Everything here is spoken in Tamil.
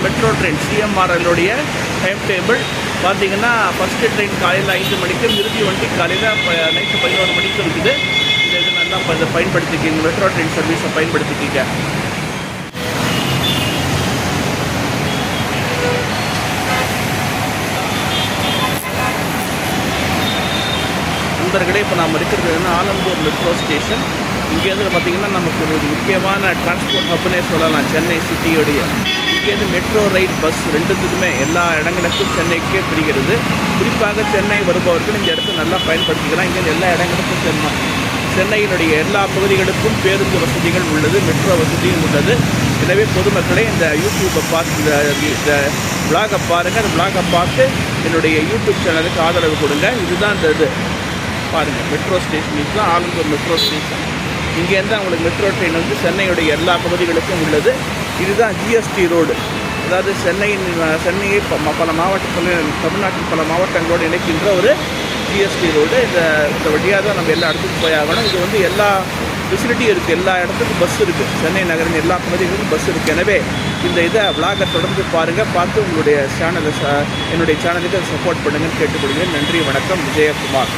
மெட்ரோ ட்ரெயின் சிஎம்ஆர்எல்லுடைய டைம் டேபிள் பார்த்தீங்கன்னா ஃபஸ்ட்டு ட்ரெயின் காலையில் 5 மணிக்கு, இறுதி வண்டி காலையில் நைட்டு 11 மணிக்கு இருக்குது. இந்த இது நல்லா இதை பயன்படுத்திக்கிங்க, மெட்ரோ ட்ரெயின் சர்வீஸை பயன்படுத்திக்கிங்க. நண்பர்களே, இப்போ நாம் இருக்கிறது ஆலந்தூர் மெட்ரோ ஸ்டேஷன். இங்கேருந்து பார்த்திங்கன்னா நமக்கு ஒரு முக்கியமான டிரான்ஸ்போர்ட் ஹப்னே சொல்லலாம் சென்னை சிட்டியோடைய. இங்கேருந்து மெட்ரோ ரயில் பஸ் ரெண்டுத்துக்குமே எல்லா இடங்களுக்கும் சென்னைக்கே பிரிகிறது. குறிப்பாக சென்னை வருபவர்கள் இந்த இடத்த நல்லா பயன்படுத்திக்கலாம். இங்கே எல்லா இடங்களுக்கும் சென்னையினுடைய எல்லா பகுதிகளுக்கும் பேருந்து வசதிகள் உள்ளது, மெட்ரோ வசதியும் உள்ளது. எனவே பொதுமக்களே இந்த யூடியூப்பை பார்த்து இந்த விளாகை பாருங்கள். அந்த விளாகை பார்த்து என்னுடைய யூடியூப் சேனலுக்கு ஆதரவு கொடுங்க. இதுதான் இந்த இது பாருங்கள், மெட்ரோ ஸ்டேஷன். இதுதான் ஆலந்தூர் மெட்ரோ ஸ்டேஷன். இங்கேருந்து உங்களுக்கு மெட்ரோ ட்ரெயின் வந்து சென்னையுடைய எல்லா பகுதிகளுக்கும் உள்ளது. இதுதான் ஜிஎஸ்டி ரோடு, அதாவது சென்னையை பல மாவட்டத்தில், தமிழ்நாட்டில் பல மாவட்டங்களோடு இணைக்கின்ற ஒரு ஜிஎஸ்டி ரோடு. இந்த வழியாக தான் நம்ம எல்லா இடத்துக்கும் போய் ஆகணும். இது வந்து எல்லா ஃபெசிலிட்டியும் இருக்குது, எல்லா இடத்துக்கும் பஸ் இருக்குது. சென்னை நகரின் எல்லா பகுதிகளுக்கும் பஸ் இருக்குது. எனவே இந்த இதை விளாகை தொடர்ந்து பாருங்கள். பார்த்து உங்களுடைய என்னுடைய சேனலுக்கு சப்போர்ட் பண்ணுங்கன்னு கேட்டுக்கொள்கிறேன். நன்றி, வணக்கம். விஜயகுமார்.